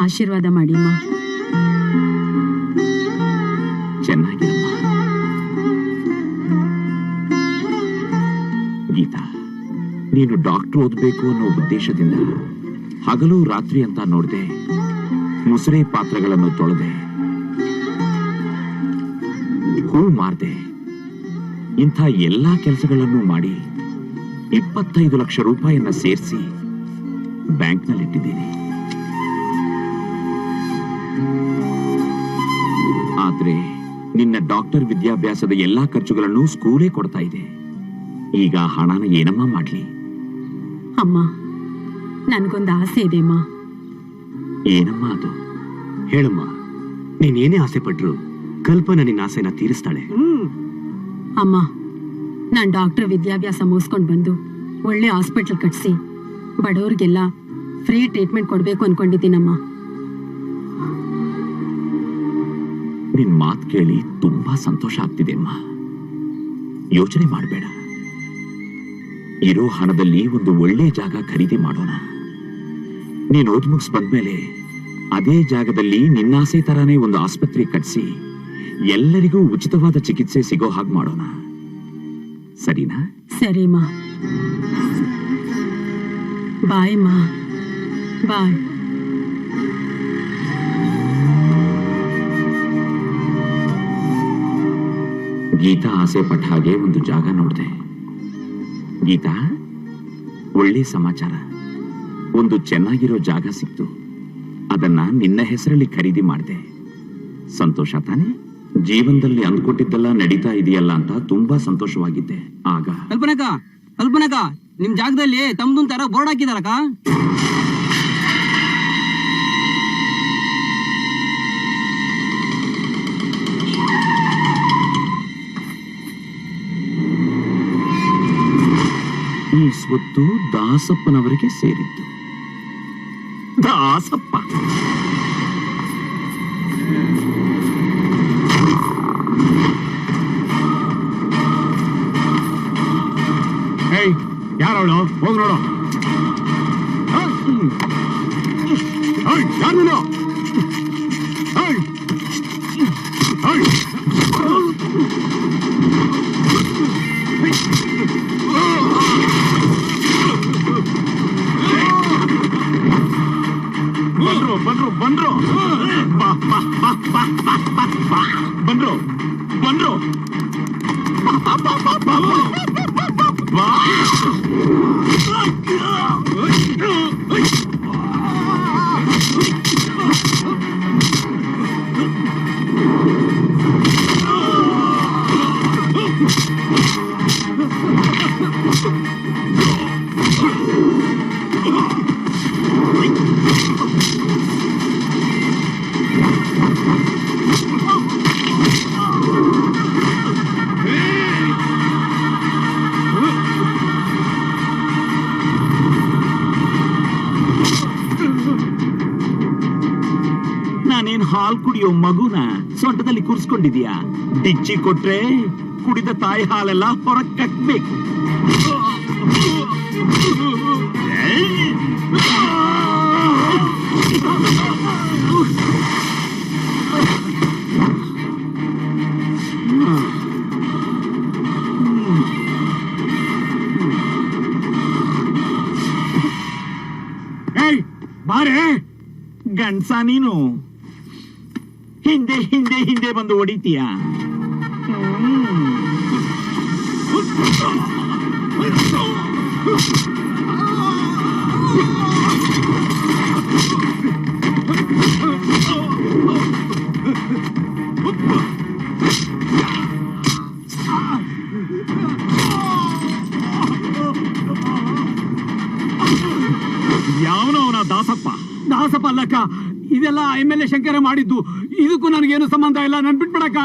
ಆಶೀರ್ವಾದ ಮಾಡಿಮ್ಮ. ಚೆನ್ನಾಗಿರಮ್ಮ. ಗೀತಾ, ನೀನು ಡಾಕ್ಟರ್ ಓದಬೇಕು ಅನ್ನೋ ಉದ್ದೇಶದಿಂದ ಹಗಲು ರಾತ್ರಿ ಅಂತ ನೋಡದೆ ಮುಸುರೆ ಪಾತ್ರಗಳನ್ನು ತೊಳೆದೆ, ಹೂ ಮಾರ್ದೆ, ಇಂಥ ಎಲ್ಲಾ ಕೆಲಸಗಳನ್ನು ಮಾಡಿ 25 ಲಕ್ಷ ರೂಪಾಯಿಯನ್ನ ಸೇರಿಸಿ ಬ್ಯಾಂಕ್ನಲ್ಲಿಟ್ಟಿದ್ದೀನಿ. ಆದ್ರೆ ನಿನ್ನ ಡಾಕ್ಟರ್ ವಿದ್ಯಾಭ್ಯಾಸದ ಎಲ್ಲಾ ಖರ್ಚುಗಳನ್ನು ಸ್ಕೂಲೇ ಕೊಡ್ತಾ ಇದೆ. ಈಗ ಹಣನ ಏನಮ್ಮ ಮಾಡ್ಲಿ? ಅಮ್ಮ, ನನ್ಗೊಂದು ಆಸೆ ಇದೆಮ್ಮ. ಏನಮ್ಮ ಅದು? ಹೇಳಮ್ಮ. ನೀನೇನೇ ಆಸೆ ಪಟ್ರು ಕಲ್ಪನಾ ನಿನ್ನ ಆಸೆನ ತೀರಿಸ್ತಾಳೆ. ಅಮ್ಮ, ನಾನ್ ಡಾಕ್ಟರ್ ವಿದ್ಯಾಭ್ಯಾಸ ಮುಗಿಸ್ಕೊಂಡು ಬಂದು ಒಳ್ಳೆ ಹಾಸ್ಪಿಟಲ್ ಕಟ್ಸಿ ಬಡವ್ರಿಗೆಲ್ಲ ಫ್ರೀ ಟ್ರೀಟ್ಮೆಂಟ್ ಕೊಡ್ಬೇಕು ಅನ್ಕೊಂಡಿದ್ದೀನಮ್ಮ. ನಿನ್ ಮಾತು ಕೇಳಿ ತುಂಬಾ ಸಂತೋಷ ಆಗ್ತಿದೆ ಅಮ್ಮ. ಯೋಚನೆ ಮಾಡಬೇಡ. ಇರೋ ಹಣದಲ್ಲಿ ಒಂದು ಒಳ್ಳೆ ಜಾಗ ಖರೀದಿ ಮಾಡೋಣ. ನೀನ್ ಓದ್ ಮುಗಿಸ್ ಬಂದ್ಮೇಲೆ ಅದೇ ಜಾಗದಲ್ಲಿ ನಿನ್ನಾಸೆ ತರಾನೇ ಒಂದು ಆಸ್ಪತ್ರೆ ಕಟ್ಸಿ ಎಲ್ಲರಿಗೂ ಉಚಿತವಾದ ಚಿಕಿತ್ಸೆ ಸಿಗೋ ಹಾಗೆ ಮಾಡೋಣ. ಸರಿನಾ? ಸರಿಮ್ಮ. ಬಾಯ್ ಮಾ. ಬಾಯ್. ಗೀತಾ ಆಸೆ ಪಟ್ಟ ಹಾಗೆ ಒಂದು ಜಾಗ ನೋಡಿದೆ. ಗೀತಾ, ಒಳ್ಳೆ ಸಮಾಚಾರ. ಒಂದು ಚೆನ್ನಾಗಿರೋ ಜಾಗ ಸಿಕ್ತು. ಅದನ್ನ ನಿನ್ನ ಹೆಸರಲ್ಲಿ ಖರೀದಿ ಮಾಡಿದೆ. ಸಂತೋಷ ತಾನೆ? ಜೀವನದಲ್ಲಿ ಅಂದ್ಕೊಟ್ಟಿದ್ದೆಲ್ಲ ನಡೀತಾ ಇದೆಯಲ್ಲ ಅಂತ ತುಂಬಾ ಸಂತೋಷವಾಗಿದ್ದೆ. ಆಗ ಕಲ್ಪನಕ ನಿಮ್ ಜಾಗದಲ್ಲಿ ತಮ್ದು ತರ ಬೋರ್ಡ್ ಹಾಕಿದಾರಕ್ಕ. ಈ ಸ್ವತ್ತು ದಾಸಪ್ಪನವರಿಗೆ ಸೇರಿತ್ತು. ದಾಸಪ್ಪ ಯಾರವಳು? ಹೋಗ್ ನೋಡು. ಯಾರು ನೀನು? ಬಂದ್ರು ಬಂದ್ರು ಬಂದ್ರು ಬಂದ್ರು ನಾನೇನ್ ಹಾಲ್ ಕುಡಿಯೋ ಮಗುನ ಸೊಂಟದಲ್ಲಿ ಕೂರಿಸ್ಕೊಂಡಿದೀಯಾ? ಡಿಚ್ಚಿ ಕೊಟ್ರೆ ಕುಡಿದ ತಾಯಿ ಹಾಲೆಲ್ಲ ಹೊರಗ್ ಕಟ್ಬೇಕು. ಬಾರೆ ಗಂಡ್ಸ ನೀನು ಹಿಂದೆ ಹಿಂದೆ ಹಿಂದೆ ಬಂದು ಹೊಡಿತೀಯ. ಯಾವನೋ ಅವನ ದಾಸಪ್ಪ? ದಾಸಪ್ಪ ಅಲ್ಲಕ್ಕ, ಇದೆಲ್ಲ MLA ಶಂಕರ ಮಾಡಿದ್ದು. ಇದಕ್ಕೂ ನನಗೇನು ಸಂಬಂಧ ಇಲ್ಲ. ನನ್ ಬಿಟ್ಬಿಡಕ್ಕ.